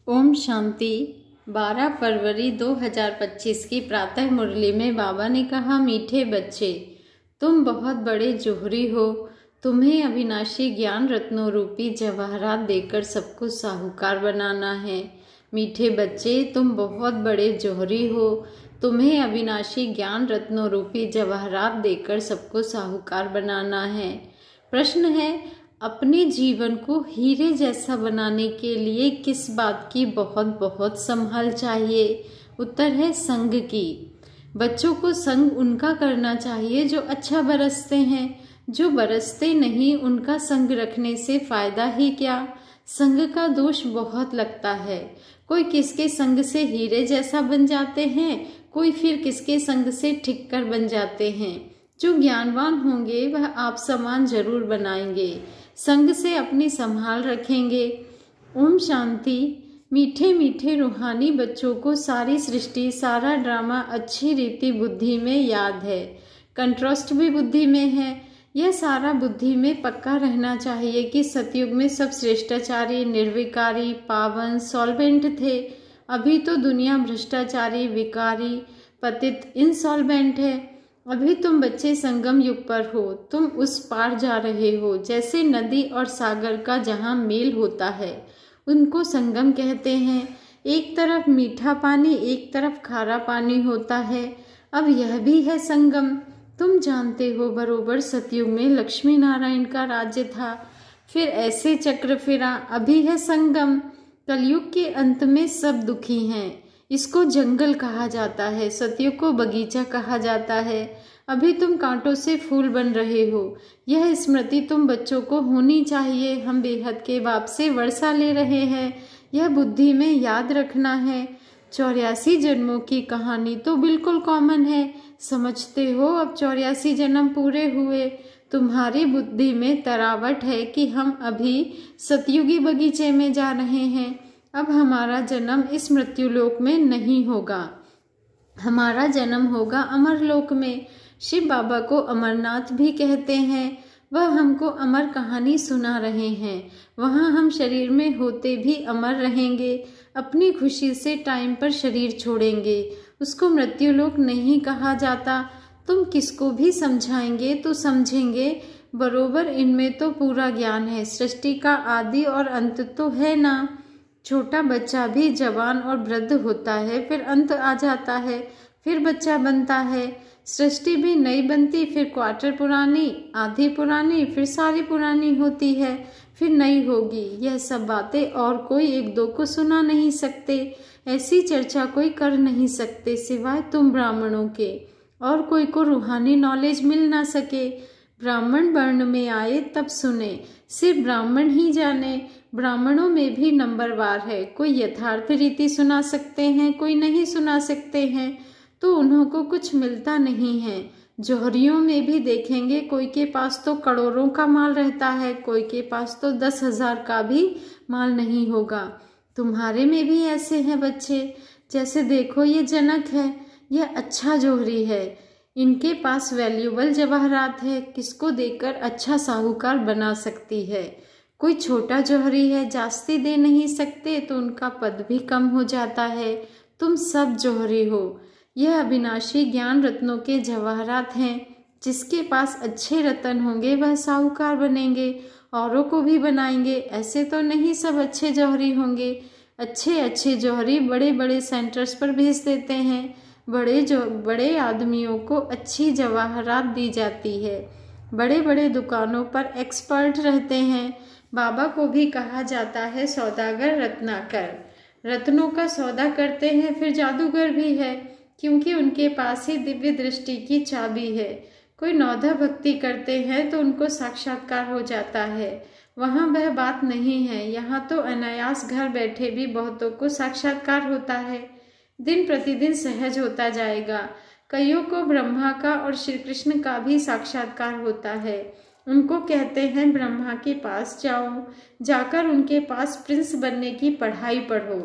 ओम शांति। 12 फरवरी 2025 की प्रातः मुरली में बाबा ने कहा, मीठे बच्चे, तुम बहुत बड़े जोहरी हो। तुम्हें अविनाशी ज्ञान रत्नों रूपी जवाहरात देकर सबको साहूकार बनाना है। मीठे बच्चे, तुम बहुत बड़े जोहरी हो। तुम्हें अविनाशी ज्ञान रत्नों रूपी जवाहरात देकर सबको साहूकार बनाना है। प्रश्न है, अपने जीवन को हीरे जैसा बनाने के लिए किस बात की बहुत बहुत संभाल चाहिए? उत्तर है संग की। बच्चों को संग उनका करना चाहिए जो अच्छा बरसते हैं। जो बरसते नहीं उनका संग रखने से फायदा ही क्या। संग का दोष बहुत लगता है। कोई किसके संग से हीरे जैसा बन जाते हैं, कोई फिर किसके संग से ठिक्कर बन जाते हैं। जो ज्ञानवान होंगे वह आप समान जरूर बनाएंगे, संग से अपनी संभाल रखेंगे। ओम शांति। मीठे मीठे रूहानी बच्चों को सारी सृष्टि, सारा ड्रामा अच्छी रीति बुद्धि में याद है। कंट्रास्ट भी बुद्धि में है। यह सारा बुद्धि में पक्का रहना चाहिए कि सतयुग में सब श्रेष्ठाचारी, निर्विकारी, पावन, सॉल्वेंट थे। अभी तो दुनिया भ्रष्टाचारी, विकारी, पतित, इनसॉल्वेंट है। अभी तुम बच्चे संगम युग पर हो। तुम उस पार जा रहे हो। जैसे नदी और सागर का जहाँ मेल होता है उनको संगम कहते हैं। एक तरफ मीठा पानी, एक तरफ खारा पानी होता है। अब यह भी है संगम। तुम जानते हो बरोबर सतयुग में लक्ष्मी नारायण का राज्य था, फिर ऐसे चक्र फिरा, अभी है संगम। कलयुग के अंत में सब दुखी हैं। इसको जंगल कहा जाता है, सतयुग को बगीचा कहा जाता है। अभी तुम कांटों से फूल बन रहे हो। यह स्मृति तुम बच्चों को होनी चाहिए। हम बेहद के बाप से वर्षा ले रहे हैं, यह बुद्धि में याद रखना है। 84 जन्मों की कहानी तो बिल्कुल कॉमन है। समझते हो अब 84 जन्म पूरे हुए। तुम्हारी बुद्धि में तरावट है कि हम अभी सतयुगी बगीचे में जा रहे हैं। अब हमारा जन्म इस मृत्युलोक में नहीं होगा, हमारा जन्म होगा अमरलोक में। शिव बाबा को अमरनाथ भी कहते हैं। वह हमको अमर कहानी सुना रहे हैं। वहाँ हम शरीर में होते भी अमर रहेंगे। अपनी खुशी से टाइम पर शरीर छोड़ेंगे। उसको मृत्युलोक नहीं कहा जाता। तुम किसको भी समझाएंगे तो समझेंगे बरोबर इनमें तो पूरा ज्ञान है। सृष्टि का आदि और अंत तो है ना। छोटा बच्चा भी जवान और वृद्ध होता है, फिर अंत आ जाता है, फिर बच्चा बनता है। सृष्टि भी नई बनती, फिर क्वार्टर पुरानी, आधी पुरानी, फिर सारी पुरानी होती है, फिर नई होगी। यह सब बातें और कोई एक दो को सुना नहीं सकते। ऐसी चर्चा कोई कर नहीं सकते सिवाय तुम ब्राह्मणों के। और कोई को रूहानी नॉलेज मिल ना सके। ब्राह्मण वर्ण में आए तब सुने, सिर्फ ब्राह्मण ही जाने। ब्राह्मणों में भी नंबरवार है। कोई यथार्थ रीति सुना सकते हैं, कोई नहीं सुना सकते हैं, तो उन्हों को कुछ मिलता नहीं है। जौहरियों में भी देखेंगे, कोई के पास तो करोड़ों का माल रहता है, कोई के पास तो 10,000 का भी माल नहीं होगा। तुम्हारे में भी ऐसे हैं बच्चे। जैसे देखो ये जनक है, यह अच्छा जौहरी है। इनके पास वैल्यूबल जवाहरात है। किसको देकर अच्छा साहूकार बना सकती है। कोई छोटा जौहरी है, जास्ती दे नहीं सकते तो उनका पद भी कम हो जाता है। तुम सब जौहरी हो। यह अविनाशी ज्ञान रत्नों के जवाहरात हैं। जिसके पास अच्छे रत्न होंगे वह साहूकार बनेंगे, औरों को भी बनाएंगे। ऐसे तो नहीं सब अच्छे जौहरी होंगे। अच्छे अच्छे जौहरी बड़े बड़े सेंटर्स पर भेज देते हैं। बड़े आदमियों को अच्छी जवाहरात दी जाती है। बड़े बड़े दुकानों पर एक्सपर्ट रहते हैं। बाबा को भी कहा जाता है सौदागर रत्नाकर। रत्नों का सौदा करते हैं, फिर जादूगर भी है, क्योंकि उनके पास ही दिव्य दृष्टि की चाबी है। कोई नौधा भक्ति करते हैं तो उनको साक्षात्कार हो जाता है। वहाँ वह बात नहीं है। यहाँ तो अनायास घर बैठे भी बहुतों को साक्षात्कार होता है। दिन प्रतिदिन सहज होता जाएगा। कईयों को ब्रह्मा का और श्री कृष्ण का भी साक्षात्कार होता है। उनको कहते हैं ब्रह्मा के पास जाओ, जाकर उनके पास प्रिंस बनने की पढ़ाई पढ़ो।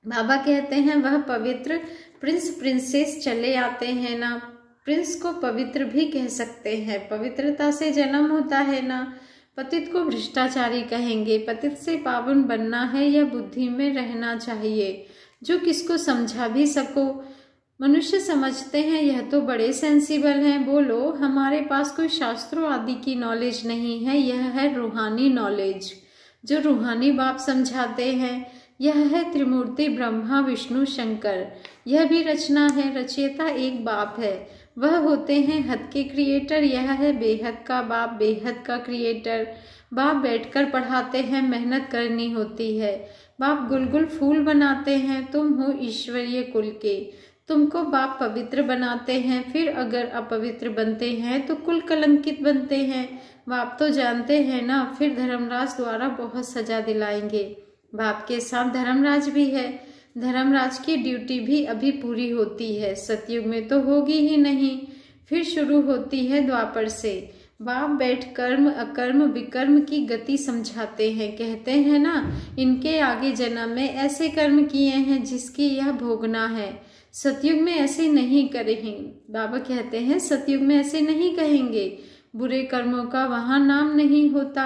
बाबा कहते हैं वह पवित्र प्रिंस प्रिंसेस चले आते हैं ना। प्रिंस को पवित्र भी कह सकते हैं, पवित्रता से जन्म होता है ना। पतित को भ्रष्टाचारी कहेंगे। पतित से पावन बनना है या बुद्धि में रहना चाहिए, जो किसको समझा भी सको। मनुष्य समझते हैं यह तो बड़े सेंसिबल हैं। बोलो, हमारे पास कोई शास्त्रों आदि की नॉलेज नहीं है, यह है रूहानी नॉलेज जो रूहानी बाप समझाते हैं। यह है त्रिमूर्ति ब्रह्मा विष्णु शंकर। यह भी रचना है, रचयिता एक बाप है, वह होते हैं हद के क्रिएटर। यह है बेहद का बाप, बेहद का क्रिएटर। बाप बैठकर पढ़ाते हैं, मेहनत करनी होती है। बाप गुलगुल फूल बनाते हैं, तुम हो ईश्वरीय कुल के। तुमको बाप पवित्र बनाते हैं, फिर अगर अपवित्र बनते हैं तो कुल कलंकित बनते हैं। बाप तो जानते हैं ना, फिर धर्मराज द्वारा बहुत सजा दिलाएंगे। बाप के साथ धर्मराज भी है, धर्मराज की ड्यूटी भी अभी पूरी होती है, सतयुग में तो होगी ही नहीं, फिर शुरू होती है द्वापर से। बाप बैठ कर्म अकर्म विकर्म की गति समझाते हैं। कहते हैं ना, इनके आगे जन्म में ऐसे कर्म किए हैं जिसकी यह भोगना है। सतयुग में ऐसे नहीं करेंगे। बाबा कहते हैं सतयुग में ऐसे नहीं कहेंगे, बुरे कर्मों का वहाँ नाम नहीं होता।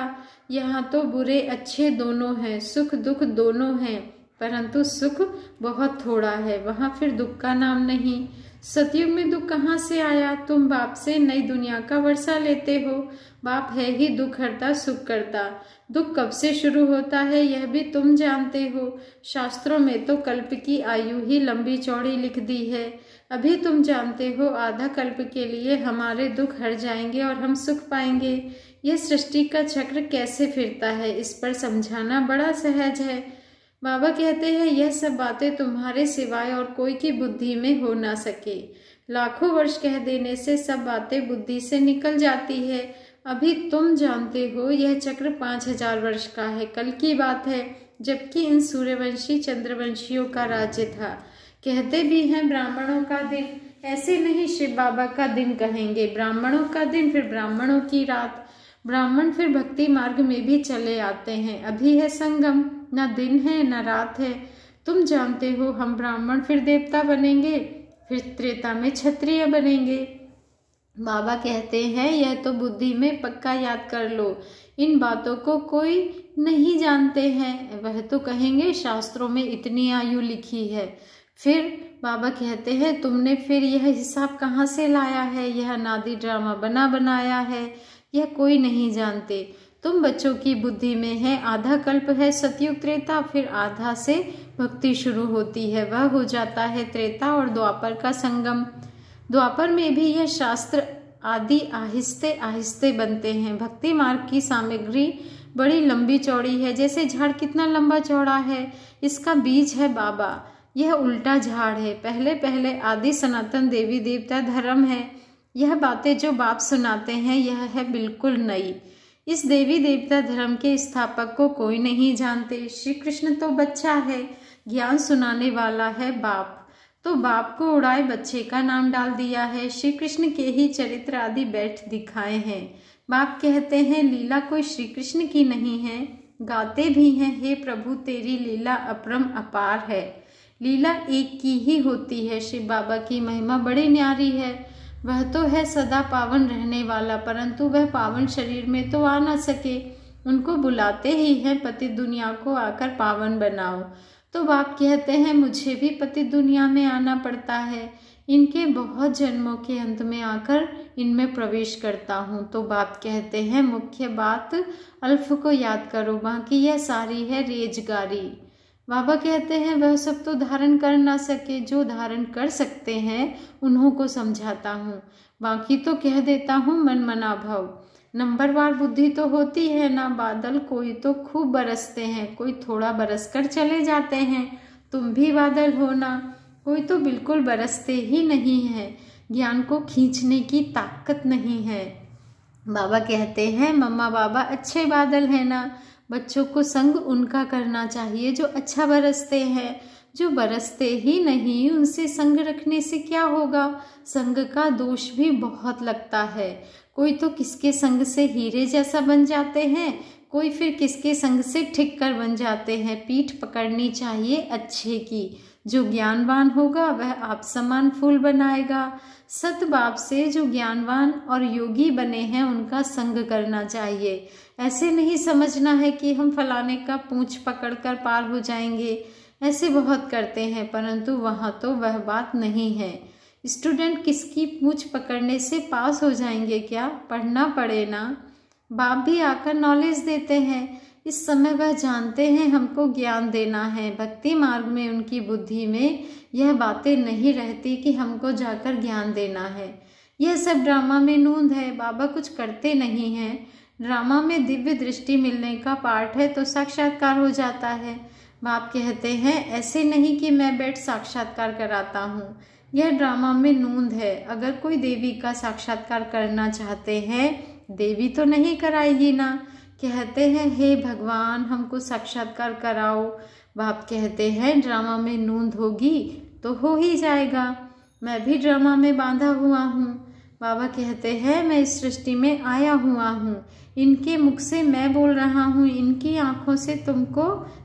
यहाँ तो बुरे अच्छे दोनों हैं, सुख दुख दोनों हैं, परंतु सुख बहुत थोड़ा है, वहाँ फिर दुख का नाम नहीं। सतयुग में दुख कहाँ से आया? तुम बाप से नई दुनिया का वर्षा लेते हो। बाप है ही दुख हरता सुख करता। दुख कब से शुरू होता है यह भी तुम जानते हो। शास्त्रों में तो कल्प की आयु ही लंबी चौड़ी लिख दी है। अभी तुम जानते हो आधा कल्प के लिए हमारे दुख हर जाएंगे और हम सुख पाएंगे। यह सृष्टि का चक्र कैसे फिरता है, इस पर समझाना बड़ा सहज है। बाबा कहते हैं यह सब बातें तुम्हारे सिवाय और कोई की बुद्धि में हो ना सके। लाखों वर्ष कह देने से सब बातें बुद्धि से निकल जाती है। अभी तुम जानते हो यह चक्र 5000 वर्ष का है, कल की बात है, जबकि इन सूर्यवंशी चंद्रवंशियों का राज्य था। कहते भी हैं ब्राह्मणों का दिन, ऐसे नहीं शिव बाबा का दिन कहेंगे। ब्राह्मणों का दिन, फिर ब्राह्मणों की रात। ब्राह्मण फिर भक्ति मार्ग में भी चले आते हैं। अभी है संगम, न दिन है न रात है। तुम जानते हो हम ब्राह्मण फिर देवता बनेंगे, फिर त्रेता में क्षत्रिय बनेंगे। बाबा कहते हैं यह तो बुद्धि में पक्का याद कर लो। इन बातों को कोई नहीं जानते हैं, वह तो कहेंगे शास्त्रों में इतनी आयु लिखी है। फिर बाबा कहते हैं तुमने फिर यह हिसाब कहाँ से लाया है? यह नादी ड्रामा बना बनाया है, यह कोई नहीं जानते। तुम बच्चों की बुद्धि में है आधा कल्प है सतयुग त्रेता, फिर आधा से भक्ति शुरू होती है, वह हो जाता है त्रेता और द्वापर का संगम। द्वापर में भी यह शास्त्र आदि आहिस्ते आहिस्ते बनते हैं। भक्ति मार्ग की सामग्री बड़ी लंबी चौड़ी है, जैसे झाड़ कितना लंबा चौड़ा है, इसका बीज है बाबा। यह उल्टा झाड़ है, पहले पहले आदि सनातन देवी देवता धर्म है। यह बातें जो बाप सुनाते हैं यह है बिल्कुल नई। इस देवी देवता धर्म के स्थापक को कोई नहीं जानते। श्री कृष्ण तो बच्चा है, ज्ञान सुनाने वाला है बाप, तो बाप को उड़ाए बच्चे का नाम डाल दिया है। श्री कृष्ण के ही चरित्र आदि बैठ दिखाए हैं। बाप कहते हैं लीला कोई श्री कृष्ण की नहीं है, गाते भी हैं हे प्रभु तेरी लीला अपरम अपार है। लीला एक की ही होती है। शिव बाबा की महिमा बड़ी न्यारी है। वह तो है सदा पावन रहने वाला, परंतु वह पावन शरीर में तो आ न सके। उनको बुलाते ही हैं पति दुनिया को आकर पावन बनाओ। तो बाप कहते हैं मुझे भी पति दुनिया में आना पड़ता है, इनके बहुत जन्मों के अंत में आकर इनमें प्रवेश करता हूँ। तो बाप कहते हैं मुख्य बात अल्फ को याद करो, बाकी यह सारी है रेजगारी। बाबा कहते हैं वह सब तो धारण कर ना सके, जो धारण कर सकते हैं उन्हों को समझाता हूँ, बाकी तो कह देता हूँ मन मना भाव। नंबरवार बुद्धि तो होती है ना बादल, कोई तो खूब बरसते हैं, कोई थोड़ा बरस कर चले जाते हैं। तुम भी बादल हो ना, कोई तो बिल्कुल बरसते ही नहीं है, ज्ञान को खींचने की ताकत नहीं है। बाबा कहते हैं मम्मा बाबा अच्छे बादल है ना, बच्चों को संग उनका करना चाहिए जो अच्छा बरसते हैं। जो बरसते ही नहीं उनसे संग रखने से क्या होगा? संग का दोष भी बहुत लगता है। कोई तो किसके संग से हीरे जैसा बन जाते हैं, कोई फिर किसके संग से ठिक कर बन जाते हैं। पीठ पकड़नी चाहिए अच्छे की, जो ज्ञानवान होगा वह आप समान फूल बनाएगा। सत बाप से जो ज्ञानवान और योगी बने हैं उनका संग करना चाहिए। ऐसे नहीं समझना है कि हम फलाने का पूंछ पकड़कर पार हो जाएंगे। ऐसे बहुत करते हैं, परंतु वहाँ तो वह बात नहीं है। स्टूडेंट किसकी पूंछ पकड़ने से पास हो जाएंगे क्या? पढ़ना पड़े ना। बाप भी आकर नॉलेज देते हैं। इस समय वह जानते हैं हमको ज्ञान देना है। भक्ति मार्ग में उनकी बुद्धि में यह बातें नहीं रहती कि हमको जाकर ज्ञान देना है। यह सब ड्रामा में नूंद है। बाबा कुछ करते नहीं हैं। ड्रामा में दिव्य दृष्टि मिलने का पार्ट है तो साक्षात्कार हो जाता है। बाप कहते हैं ऐसे नहीं कि मैं बैठ साक्षात्कार कराता हूँ। यह ड्रामा में नूंद है। अगर कोई देवी का साक्षात्कार करना चाहते हैं, देवी तो नहीं कराएगी ना। कहते हैं हे भगवान हमको साक्षात्कार कराओ। बाप कहते हैं ड्रामा में नूंद होगी तो हो ही जाएगा। मैं भी ड्रामा में बांधा हुआ हूँ। बाबा कहते हैं मैं इस सृष्टि में आया हुआ हूँ। इनके मुख से मैं बोल रहा हूँ, इनकी आंखों से तुमको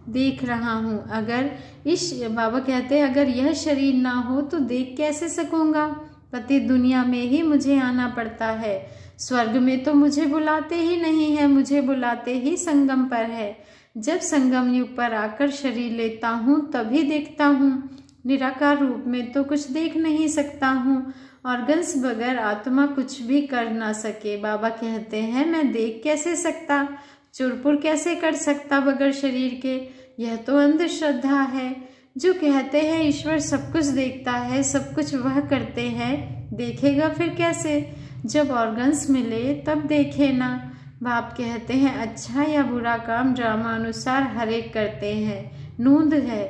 देख रहा हूँ। बाबा कहते हैं अगर यह शरीर ना हो तो देख कैसे सकूंगा। पति दुनिया में ही मुझे आना पड़ता है। स्वर्ग में तो मुझे बुलाते ही नहीं है, मुझे बुलाते ही संगम पर है। जब संगम युग पर आकर शरीर लेता हूँ तभी देखता हूँ। निराकार रूप में तो कुछ देख नहीं सकता हूँ। ऑर्गन्स बगैर आत्मा कुछ भी कर ना सके। बाबा कहते हैं मैं देख कैसे सकता, चुरपुर कैसे कर सकता बगैर शरीर के। यह तो अंधश्रद्धा है। जो कहते हैं ईश्वर सब कुछ देखता है, सब कुछ वह करते हैं, देखेगा फिर कैसे? जब ऑर्गन्स मिले तब देखे ना। बाप कहते हैं अच्छा या बुरा काम ड्रामा अनुसार हर एक करते हैं। नूंद है।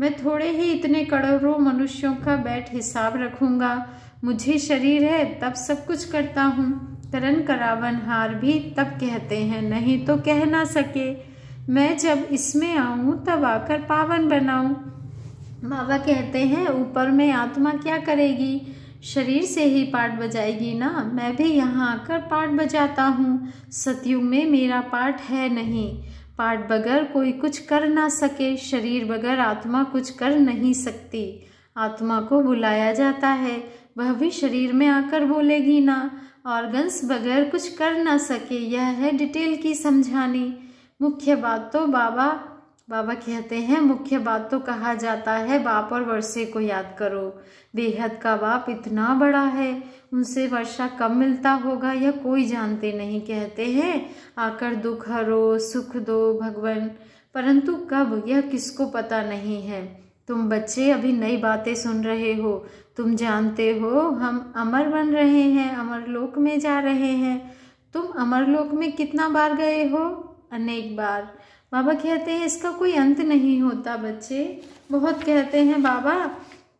मैं थोड़े ही इतने करोड़ों मनुष्यों का बैठ हिसाब रखूंगा। मुझे शरीर है तब सब कुछ करता हूँ। करण करावन हार भी तब कहते हैं, नहीं तो कह ना सके। मैं जब इसमें आऊँ तब आकर पावन बनाऊँ। बाबा कहते हैं ऊपर में आत्मा क्या करेगी? शरीर से ही पाठ बजाएगी ना। मैं भी यहाँ आकर पाठ बजाता हूँ। सतयुग में मेरा पाठ है नहीं। पाठ बगैर कोई कुछ कर ना सके। शरीर बगैर आत्मा कुछ कर नहीं सकती। आत्मा को बुलाया जाता है, वह भी शरीर में आकर बोलेगी ना। ऑर्गन्स बगैर कुछ कर ना सके। यह है डिटेल की समझानी। मुख्य बात तो बाबा कहते हैं मुख्य बात तो कहा जाता है बाप और वर्षे को याद करो। बेहद का बाप इतना बड़ा है, उनसे वर्षा कब मिलता होगा यह कोई जानते नहीं। कहते हैं आकर दुख हरो सुख दो भगवान, परंतु कब यह किसको पता नहीं है। तुम बच्चे अभी नई बातें सुन रहे हो। तुम जानते हो हम अमर बन रहे हैं, अमरलोक में जा रहे हैं। तुम अमरलोक में कितना बार गए हो? अनेक बार। बाबा कहते हैं इसका कोई अंत नहीं होता बच्चे। बहुत कहते हैं बाबा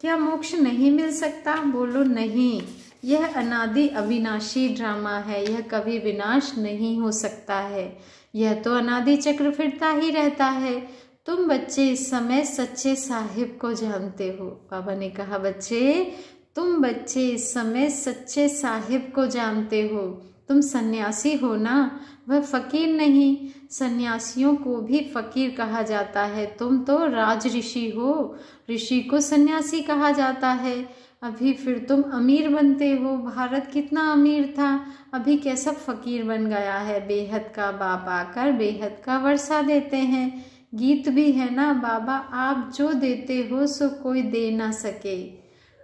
क्या मोक्ष नहीं मिल सकता? बोलो नहीं, यह अनादि अविनाशी ड्रामा है। यह कभी विनाश नहीं हो सकता है। यह तो अनादि चक्र फिरता ही रहता है। तुम बच्चे इस समय सच्चे साहिब को जानते हो। बाबा ने कहा बच्चे तुम बच्चे इस समय सच्चे साहिब को जानते हो। तुम सन्यासी हो ना, वह फकीर नहीं। सन्यासियों को भी फकीर कहा जाता है। तुम तो राज ऋषि हो, ऋषि को सन्यासी कहा जाता है। अभी फिर तुम अमीर बनते हो। भारत कितना अमीर था, अभी कैसा फकीर बन गया है। बेहद का बाप आकर बेहद का वर्षा देते हैं। गीत भी है ना बाबा आप जो देते हो सो कोई दे ना सके।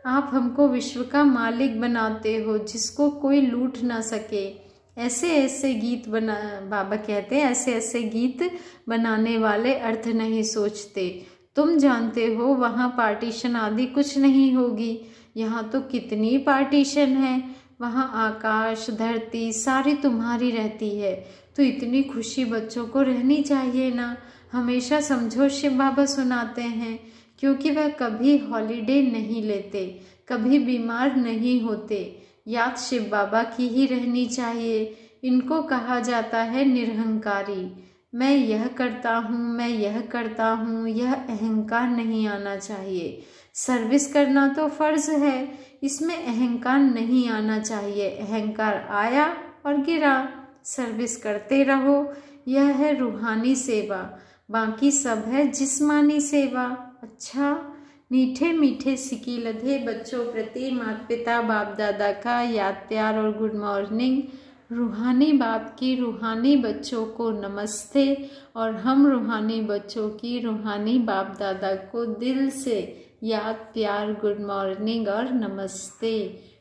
आप हमको विश्व का मालिक बनाते हो जिसको कोई लूट ना सके। ऐसे ऐसे गीत बाबा कहते हैं ऐसे ऐसे गीत बनाने वाले अर्थ नहीं सोचते। तुम जानते हो वहाँ पार्टीशन आदि कुछ नहीं होगी। यहाँ तो कितनी पार्टीशन है। वहाँ आकाश धरती सारी तुम्हारी रहती है। तो इतनी खुशी बच्चों को रहनी चाहिए ना। हमेशा समझो शिव बाबा सुनाते हैं, क्योंकि वह कभी हॉलीडे नहीं लेते, कभी बीमार नहीं होते। याद शिव बाबा की ही रहनी चाहिए। इनको कहा जाता है निरहंकारी। मैं यह करता हूँ, मैं यह करता हूँ, यह अहंकार नहीं आना चाहिए। सर्विस करना तो फर्ज है, इसमें अहंकार नहीं आना चाहिए। अहंकार आया और गिरा, सर्विस करते रहो। यह है रूहानी सेवा, बाकी सब है जिस्मानी सेवा। अच्छा मीठे मीठे सिकी लधे बच्चों प्रति माता पिता बाप दादा का याद प्यार और गुड मॉर्निंग। रूहानी बाप की रूहानी बच्चों को नमस्ते और हम रूहानी बच्चों की रूहानी बाप दादा को दिल से याद प्यार गुड मॉर्निंग और नमस्ते।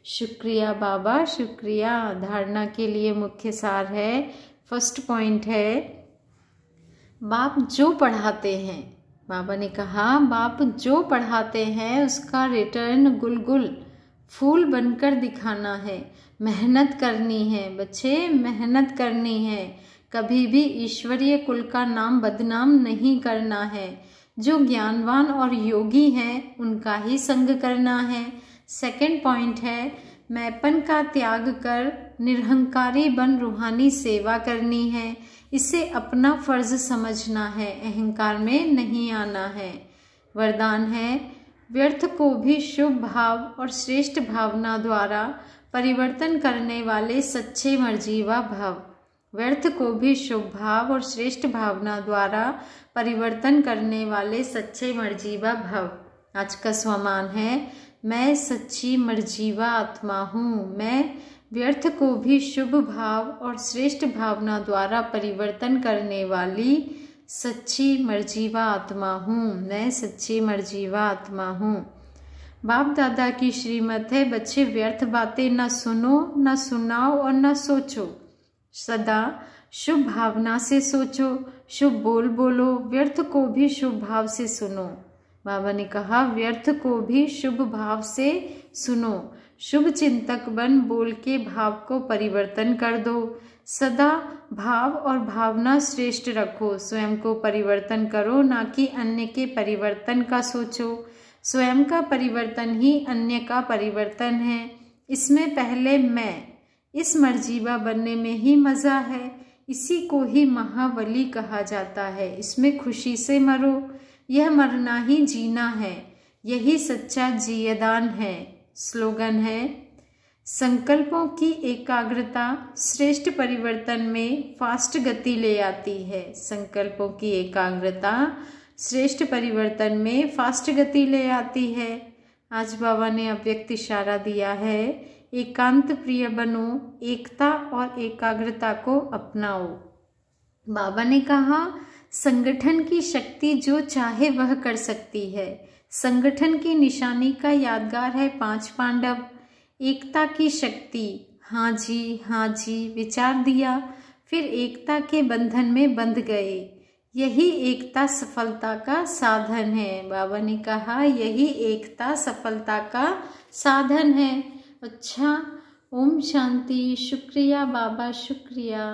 शुक्रिया बाबा, शुक्रिया। धारणा के लिए मुख्य सार है, फर्स्ट पॉइंट है, बाप जो पढ़ाते हैं, बाबा ने कहा बाप जो पढ़ाते हैं उसका रिटर्न गुलगुल फूल बनकर दिखाना है। मेहनत करनी है बच्चे, मेहनत करनी है। कभी भी ईश्वरीय कुल का नाम बदनाम नहीं करना है। जो ज्ञानवान और योगी हैं उनका ही संग करना है। सेकंड पॉइंट है, मैंपन का त्याग कर निरहंकारी बन रूहानी सेवा करनी है। इसे अपना फर्ज समझना है, अहंकार में नहीं आना है। वरदान है, व्यर्थ को भी शुभ भाव और श्रेष्ठ भावना द्वारा परिवर्तन करने वाले सच्चे मर्जीवा भव। व्यर्थ को भी शुभ भाव और श्रेष्ठ भावना द्वारा परिवर्तन करने वाले सच्चे मर्जीवा भव। आज का स्वमान है, मैं सच्ची मर्जीवा आत्मा हूँ। मैं व्यर्थ को भी शुभ भाव और श्रेष्ठ भावना द्वारा परिवर्तन करने वाली सच्ची मर्जीवा आत्मा हूँ। मैं सच्ची मर्जीवा आत्मा हूँ। बाप दादा की श्रीमत है, बच्चे व्यर्थ बातें न सुनो, न सुनाओ और न सोचो। सदा शुभ भावना से सोचो, शुभ बोल बोलो, व्यर्थ को भी शुभ भाव से सुनो। बाबा ने कहा व्यर्थ को भी शुभ भाव से सुनो। शुभ चिंतक बन बोल के भाव को परिवर्तन कर दो। सदा भाव और भावना श्रेष्ठ रखो। स्वयं को परिवर्तन करो, ना कि अन्य के परिवर्तन का सोचो। स्वयं का परिवर्तन ही अन्य का परिवर्तन है। इसमें पहले मैं, इस मर्जीवा बनने में ही मजा है। इसी को ही महाबली कहा जाता है। इसमें खुशी से मरो, यह मरना ही जीना है। यही सच्चा जियदान है। स्लोगन है, संकल्पों की एकाग्रता श्रेष्ठ परिवर्तन में फास्ट गति ले आती है। संकल्पों की एकाग्रता श्रेष्ठ परिवर्तन में फास्ट गति ले आती है। आज बाबा ने अव्यक्त इशारा दिया है, एकांत प्रिय बनो, एकता और एकाग्रता को अपनाओ। बाबा ने कहा संगठन की शक्ति जो चाहे वह कर सकती है। संगठन की निशानी का यादगार है 5 पांडव। एकता की शक्ति, हाँ जी विचार दिया, फिर एकता के बंधन में बंध गए। यही एकता सफलता का साधन है। बाबा ने कहा यही एकता सफलता का साधन है। अच्छा, ओम शांति। शुक्रिया बाबा, शुक्रिया।